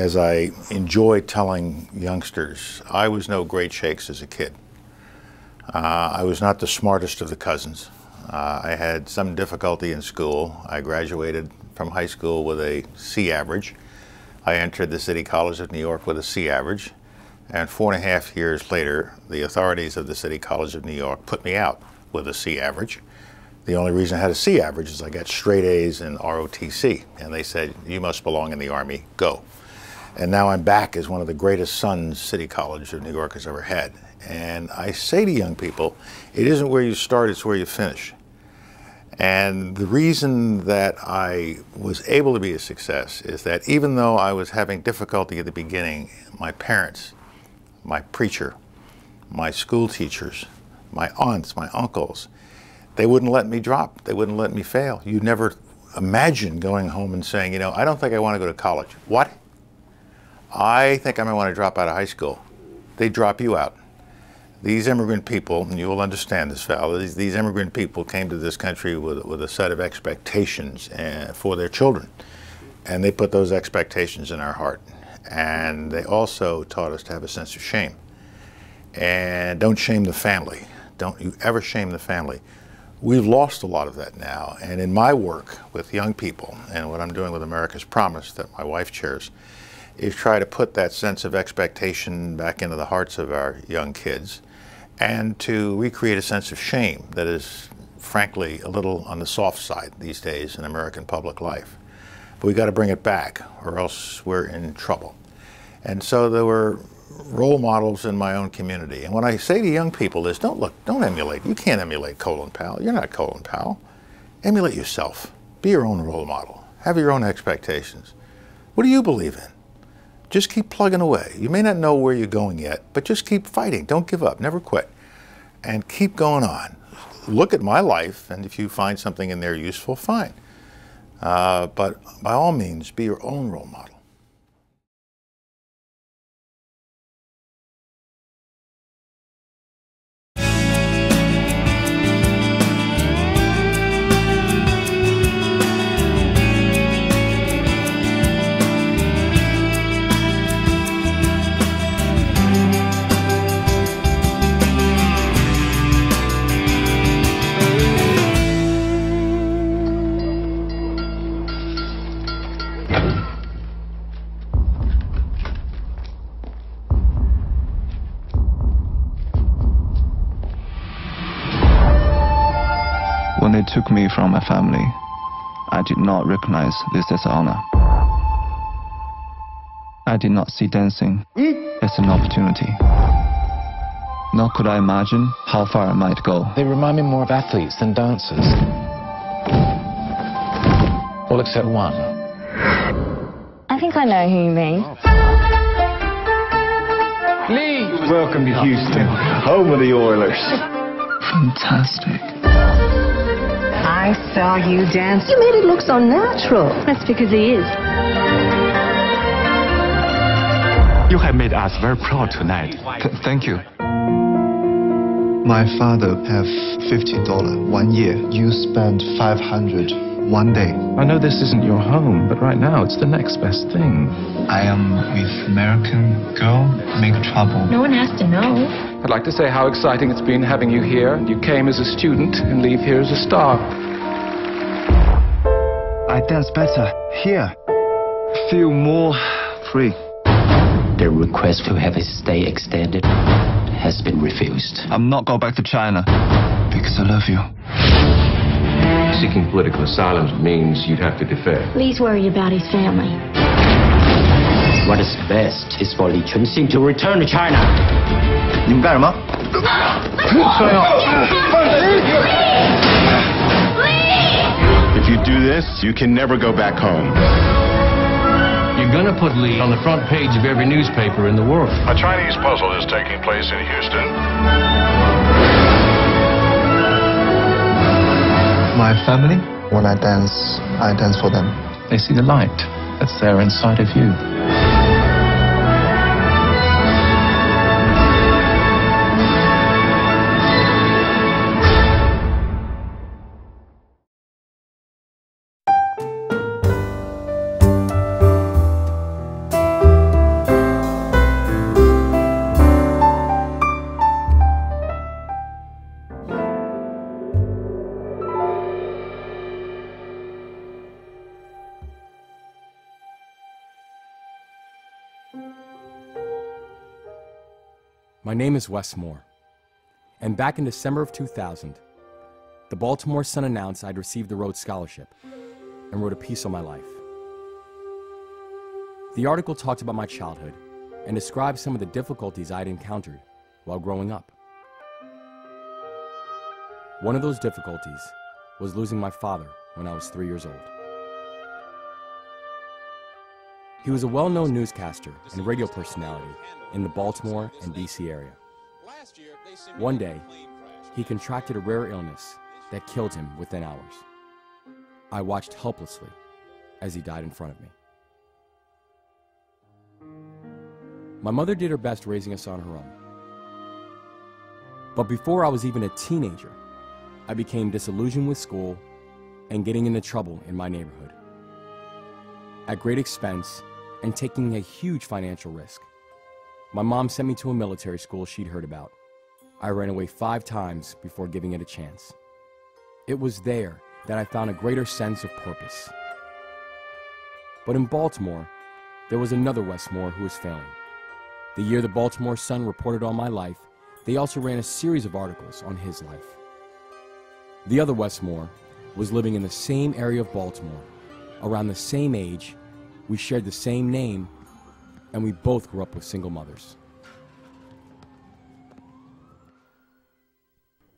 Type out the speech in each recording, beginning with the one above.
as I enjoy telling youngsters, I was no great shakes as a kid. I was not the smartest of the cousins. I had some difficulty in school. I graduated from high school with a C average. I entered the City College of New York with a C average. And 4.5 years later, the authorities of the City College of New York put me out with a C average. The only reason I had a C average is I got straight A's in ROTC. And they said, you must belong in the Army, go. And now I'm back as one of the greatest sons City College of New York has ever had. And I say to young people, it isn't where you start, it's where you finish. And the reason that I was able to be a success is that even though I was having difficulty at the beginning, my parents, my preacher, my school teachers, my aunts, my uncles, they wouldn't let me drop. They wouldn't let me fail. You never imagine going home and saying, you know, I don't think I want to go to college. What? I think I might want to drop out of high school. They drop you out. These immigrant people, and you will understand this, Val, these immigrant people came to this country with a set of expectations for their children. And they put those expectations in our heart. And they also taught us to have a sense of shame. And don't shame the family. Don't you ever shame the family. We've lost a lot of that now. And in my work with young people, and what I'm doing with America's Promise that my wife chairs, is try to put that sense of expectation back into the hearts of our young kids and to recreate a sense of shame that is, frankly, a little on the soft side these days in American public life. But we got to bring it back or else we're in trouble. And so there were role models in my own community. And what I say to young people is, don't emulate. You can't emulate Colin Powell. You're not Colin Powell. Emulate yourself. Be your own role model. Have your own expectations. What do you believe in? Just keep plugging away. You may not know where you're going yet, but just keep fighting. Don't give up. Never quit. And keep going on. Look at my life, and if you find something in there useful, fine. But by all means, be your own role model. When they took me from my family, I did not recognize this as an honor. I did not see dancing as an opportunity. Nor could I imagine how far I might go. They remind me more of athletes than dancers. All except one. I think I know who you mean. Lee! Welcome to Houston, home of the Oilers. Fantastic. I saw you dance. You made it look so natural. That's because he is. You have made us very proud tonight. Thank you. My father have $50 1 year. You spend $500 1 day. I know this isn't your home, but right now it's the next best thing. I am with American girl, make trouble. No one has to know. I'd like to say how exciting it's been having you here. You came as a student and leave here as a star. I dance better here. Feel more free. The request to have his stay extended has been refused. I'm not going back to China because I love you. Seeking political asylum means you'd have to defect. Lee's worried about his family. What is best is for Li Chunxing to return to China. 你们干什么？上药。 If you do this, you can never go back home. You're gonna put Lee on the front page of every newspaper in the world. A Chinese puzzle is taking place in Houston. My family, when I dance for them. They see the light that's there inside of you. My name is Wes Moore, and back in December of 2000, the Baltimore Sun announced I'd received a Rhodes Scholarship and wrote a piece on my life. The article talked about my childhood and described some of the difficulties I'd encountered while growing up. One of those difficulties was losing my father when I was 3 years old. He was a well-known newscaster and radio personality in the Baltimore and DC area. One day, he contracted a rare illness that killed him within hours. I watched helplessly as he died in front of me. My mother did her best raising us on her own. But before I was even a teenager, I became disillusioned with school and getting into trouble in my neighborhood. At great expense and taking a huge financial risk, my mom sent me to a military school she'd heard about. I ran away 5 times before giving it a chance. It was there that I found a greater sense of purpose. But in Baltimore, there was another Wes Moore who was failing. The year the Baltimore Sun reported on my life, they also ran a series of articles on his life. The other Wes Moore was living in the same area of Baltimore, around the same age, we shared the same name, and we both grew up with single mothers.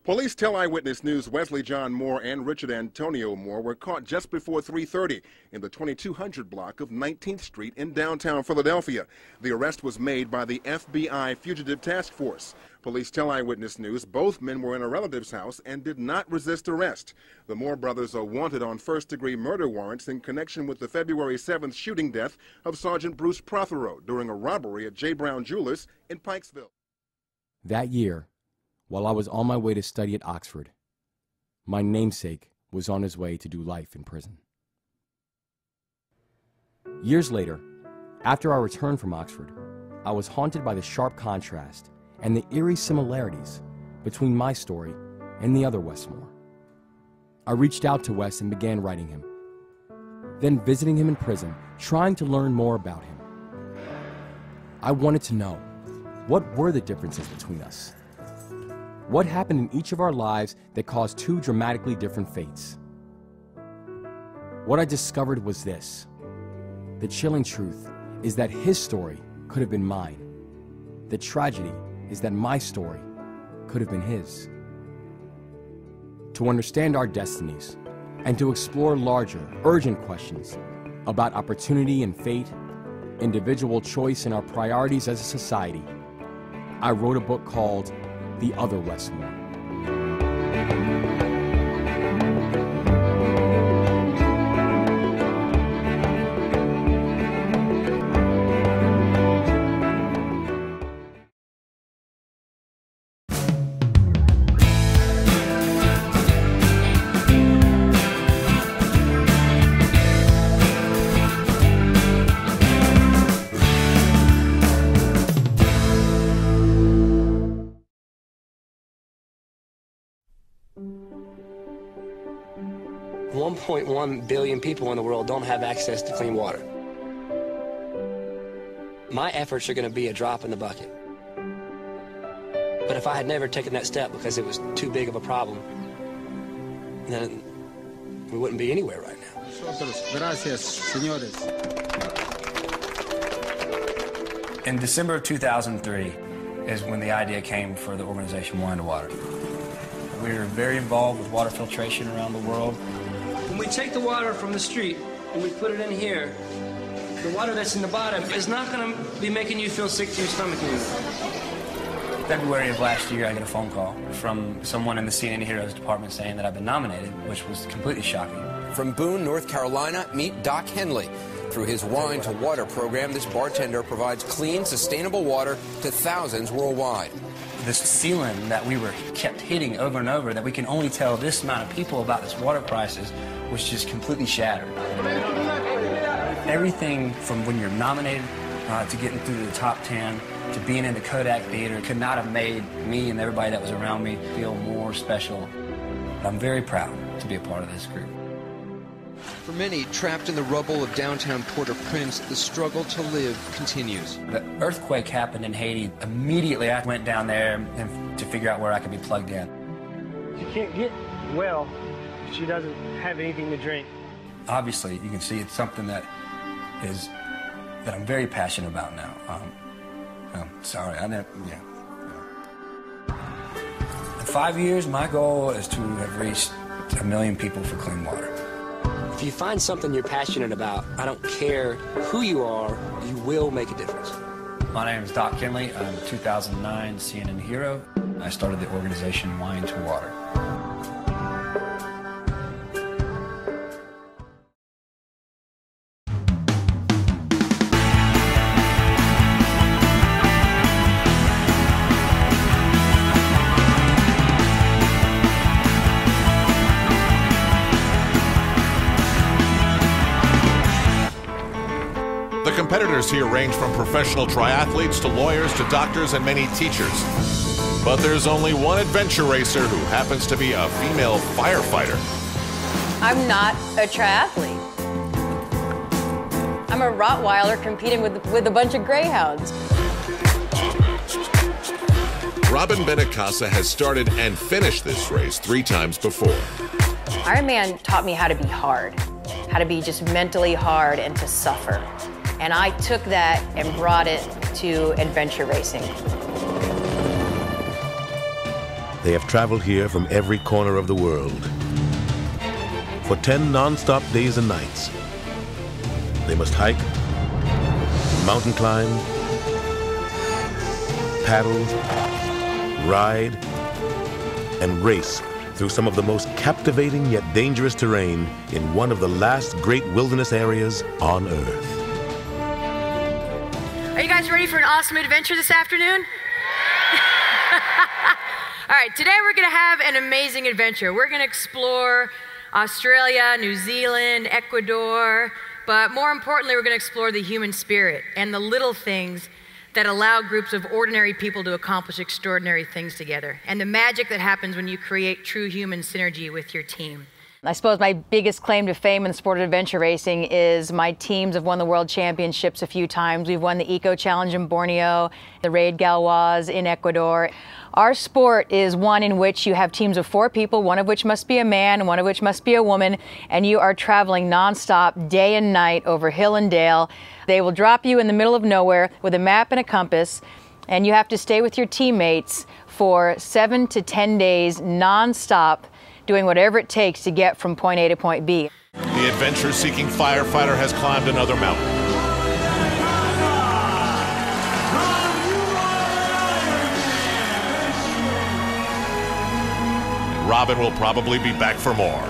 Police tell Eyewitness News Wesley John Moore and Richard Antonio Moore were caught just before 3:30 in the 2200 block of 19th Street in downtown Philadelphia. The arrest was made by the FBI Fugitive Task Force. Police tell Eyewitness News both men were in a relative's house and did not resist arrest. The Moore brothers are wanted on first-degree murder warrants in connection with the February 7th shooting death of Sergeant Bruce Prothero during a robbery at J. Brown Jewelers in Pikesville. That year, while I was on my way to study at Oxford, my namesake was on his way to do life in prison. Years later, after I returned from Oxford, I was haunted by the sharp contrast and the eerie similarities between my story and the other Wes Moore. I reached out to Wes and began writing him, then visiting him in prison, trying to learn more about him. I wanted to know, what were the differences between us? What happened in each of our lives that caused 2 dramatically different fates? What I discovered was this: the chilling truth is that his story could have been mine. The tragedy is that my story could have been his. To understand our destinies and to explore larger, urgent questions about opportunity and fate, individual choice and our priorities as a society, I wrote a book called The Other Wes Moore. .1 billion people in the world don't have access to clean water. My efforts are going to be a drop in the bucket. But if I had never taken that step because it was too big of a problem, then we wouldn't be anywhere right now. Gracias, señores. In December of 2003 is when the idea came for the organization Wine to Water. We are very involved with water filtration around the world. When we take the water from the street and we put it in here, the water that's in the bottom is not going to be making you feel sick to your stomach anymore. February of last year, I get a phone call from someone in the CNN Heroes department saying that I've been nominated, which was completely shocking. From Boone, North Carolina, meet Doc Henley. Through his Wine to Water program, this bartender provides clean, sustainable water to thousands worldwide. This ceiling that we were kept hitting over and over, that we can only tell this amount of people about this water crisis, was just completely shattered. Everything from when you're nominated to getting through the top 10 to being in the Kodak Theater could not have made me and everybody that was around me feel more special. I'm very proud to be a part of this group. For many trapped in the rubble of downtown Port-au-Prince, the struggle to live continues. The earthquake happened in Haiti. Immediately I went down there to figure out where I could be plugged in. She can't get well if she doesn't have anything to drink. Obviously, you can see it's something that I'm very passionate about now. Sorry, I never, yeah. In 5 years, my goal is to have reached 1 million people for clean water. If you find something you're passionate about, I don't care who you are, you will make a difference. My name is Doc Kinley. I'm a 2009 CNN hero. I started the organization Wine to Water. The competitors here range from professional triathletes to lawyers to doctors and many teachers. But there's only one adventure racer who happens to be a female firefighter. I'm not a triathlete. I'm a Rottweiler competing with a bunch of greyhounds. Robin Benacasa has started and finished this race 3 times before. Ironman taught me how to be hard, how to be just mentally hard and to suffer. And I took that and brought it to adventure racing. They have traveled here from every corner of the world for 10 non-stop days and nights. They must hike, mountain climb, paddle, ride, and race through some of the most captivating yet dangerous terrain in one of the last great wilderness areas on Earth. Are you guys ready for an awesome adventure this afternoon? All right, today we're gonna have an amazing adventure. We're gonna explore Australia, New Zealand, Ecuador, but more importantly, we're gonna explore the human spirit and the little things that allow groups of ordinary people to accomplish extraordinary things together, and the magic that happens when you create true human synergy with your team. I suppose my biggest claim to fame in the sport of adventure racing is my teams have won the world championships a few times. We've won the Eco Challenge in Borneo, the Raid Gauloise in Ecuador. Our sport is one in which you have teams of 4 people, one of which must be a man and one of which must be a woman, and you are traveling nonstop day and night over hill and dale. They will drop you in the middle of nowhere with a map and a compass, and you have to stay with your teammates for 7 to 10 days nonstop, doing whatever it takes to get from point A to point B. The adventure-seeking firefighter has climbed another mountain. And Robin will probably be back for more.